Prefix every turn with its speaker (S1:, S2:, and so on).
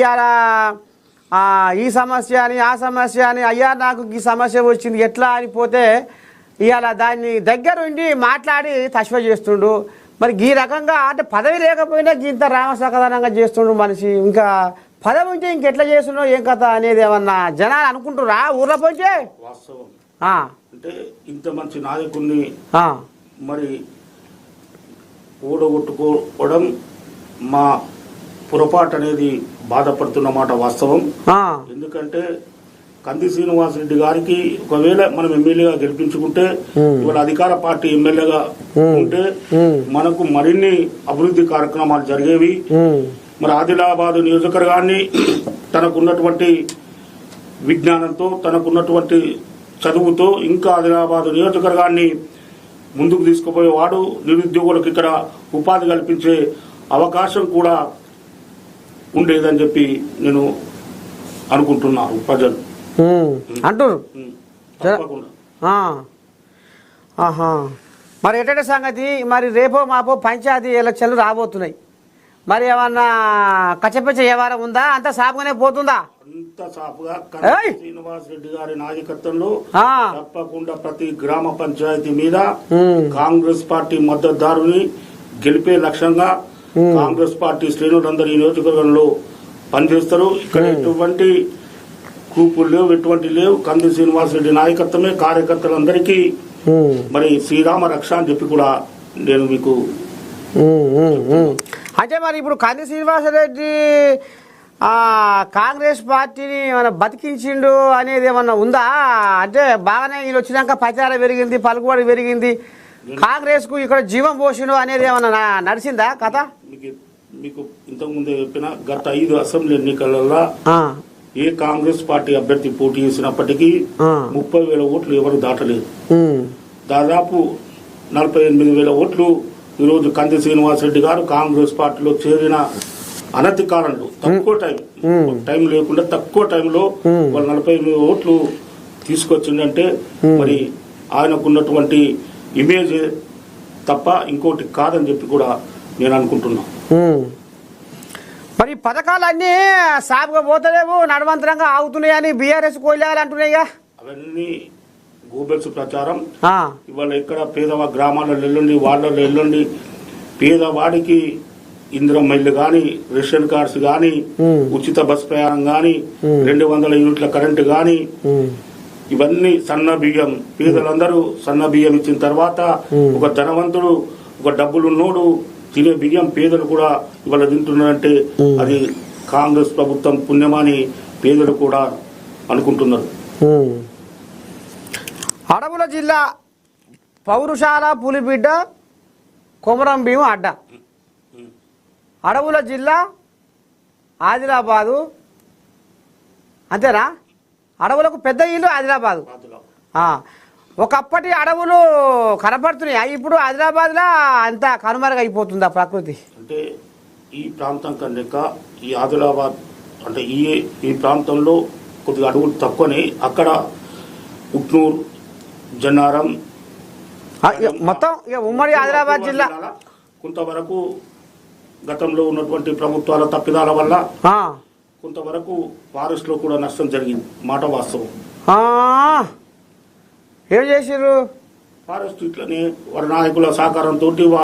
S1: ఇవాళ ఈ సమస్య అని ఆ సమస్య అని అయ్యా నాకు ఈ సమస్య వచ్చింది ఎట్లా అని పోతే ఇవాళ దాన్ని దగ్గరుండి మాట్లాడి తశ్వ చేస్తుండు. మరి ఈ రకంగా అంటే పదవి లేకపోయినా ఇంత రామసకదనంగా చేస్తుండు మనిషి. ఇంకా పదవి ఉంటే ఇంకెట్లా చేస్తున్నావు ఏం కథ అనేది ఏమన్నా జనాలు అనుకుంటురా ఊర్లో పోతే?
S2: వాస్తవం అంటే ఇంత మంచి నాయకుడిని మరి ఓడగొట్టుకోవడం మా పొరపాటు అనేది బాధపడుతున్న మాట వాస్తవం. ఎందుకంటే కంది శ్రీనివాసరెడ్డి గారికి ఒకవేళ మనం ఎమ్మెల్యేగా గెలిపించుకుంటే ఇవాళ అధికార పార్టీ ఎమ్మెల్యేగా ఉంటే మనకు మరిన్ని అభివృద్ధి కార్యక్రమాలు జరిగేవి. మరి ఆదిలాబాద్ నియోజకవర్గాన్ని తనకున్నటువంటి విజ్ఞానంతో తనకున్నటువంటి చదువుతో ఇంకా ఆదిలాబాద్ నియోజకవర్గాన్ని ముందుకు తీసుకుపోయేవాడు. నిరుద్యోగులకు ఇక్కడ ఉపాధి కల్పించే అవకాశం కూడా ఉండేదని చెప్పి నేను అనుకుంటున్నాను. ప్రజలు
S1: అంటారు. మరి ఎటువంటి సంగతి? మరి రేపో మాపో పంచాయతీ ఎలక్షన్లు రాబోతున్నాయి. మరి ఏమన్నా కచ్చపచ్చ వ్యవహారం ఉందా? అంత సాపుగానే పోతుందా?
S2: అంత సాపుగా శ్రీనివాసరెడ్డి గారి నాయకత్వంలో తప్పకుండా ప్రతి గ్రామ పంచాయతీ మీద కాంగ్రెస్ పార్టీ మద్దతుదారుని గెలిపే లక్ష్యంగా కాంగ్రెస్ పార్టీ శ్రేణులందరూ ఈ నియోజకవర్గంలో పనిచేస్తారు. ఇక్కడ ఎటువంటి కూపులు లేవు, ఎటువంటి లేవు. కంది శ్రీనివాసరెడ్డి నాయకత్వమే కార్యకర్తలందరికీ మరి శ్రీరామ రక్ష అని చెప్పి కూడా నేను మీకు
S1: అంటే మరి ఇప్పుడు కంది శ్రీనివాసరెడ్డి కాంగ్రెస్ పార్టీని ఏమైనా బతికించిండు అనేది ఏమన్నా ఉందా? అంటే బాగానే ఈయన వచ్చినాక ప్రచారం పెరిగింది, పలుకుబడి పెరిగింది, కాంగ్రెస్ కు ఇక్కడ జీవం పోసిండు అనేది ఏమన్నా నడిచిందా కథ?
S2: మీకు ఇంతకుముందే చెప్పిన గత 5 అసెంబ్లీ ఎన్నికలలో ఏ కాంగ్రెస్ పార్టీ అభ్యర్థి పోటీ చేసినప్పటికీ 30,000 ఓట్లు ఎవరు దాటలేదు. దాదాపు 48,000 ఓట్లు ఈరోజు కంది శ్రీనివాసరెడ్డి గారు కాంగ్రెస్ పార్టీలో చేరిన అనతి కాలంలో తక్కువ టైం లేకుండా తక్కువ టైంలో వాళ్ళు 48 ఓట్లు తీసుకొచ్చిందంటే మరి ఆయనకున్నటువంటి ఇమేజ్ తప్ప ఇంకోటి కాదని చెప్పి కూడా నేను అనుకుంటున్నా.
S1: మరి పథకాలన్నీ సాపుగా పోతలేవు, నడవంతరంగా ఆగుతున్నాయని బీఆర్ఎస్ కోయిలాలు అంటున్నాయిగా.
S2: అవన్నీ గూబెల్స్ ప్రచారం. ఇవాళ ఇక్కడ పేదవా గ్రామాలలో వెళ్ళండి, వాళ్ళలో వెళ్ళండి, పేదవాడికి ఇందిరమ్మ ఇల్లు గాని, రేషన్ కార్డ్స్ గాని, ఉచిత బస్ ప్రయాణం గాని, 200 యూనిట్ల కరెంటు గాని, ఇవన్నీ సన్న బియ్యం, పేదలందరూ సన్న బియ్యం ఇచ్చిన తర్వాత ఒక ధనవంతుడు ఒక డబ్బులున్నోడు తినే బియ్యం పేదలు కూడా ఇవాళ తింటున్నారంటే అది కాంగ్రెస్ ప్రభుత్వం పుణ్యమని పేదలు కూడా అనుకుంటున్నారు.
S1: అడవుల జిల్లా పౌరుషాల పులిబిడ్డ కొమరం భీము అడ్డ. అడవుల జిల్లా ఆదిలాబాదు అంతేనా? అడవులకు పెద్ద ఇల్లు ఆదిలాబాదు. ఒకప్పటి అడవులు కనపడుతున్నాయి, ఇప్పుడు ఆదిలాబాద్లో అంతా కనుమరుగైపోతుందా ప్రకృతి?
S2: అంటే ఈ ప్రాంతం కనుక ఈ ఆదిలాబాద్ అంటే ఈ ప్రాంతంలో కొద్దిగా అడవులు తక్కువనే. అక్కడ ఉట్నూరు, జన్నారం
S1: మొత్తం ఉమ్మడి ఆదిలాబాద్ జిల్లా
S2: కొంతవరకు గతంలో ఉన్నటువంటి ప్రభుత్వాల తప్పిదాల వల్ల కొంతవరకు ఫారెస్ట్ లో కూడా నష్టం జరిగింది మాట వాస్తవం.
S1: ఏం చేసిర్రు?
S2: ఫారెస్ట్ ఇట్లనే వారి నాయకుల సహకారంతో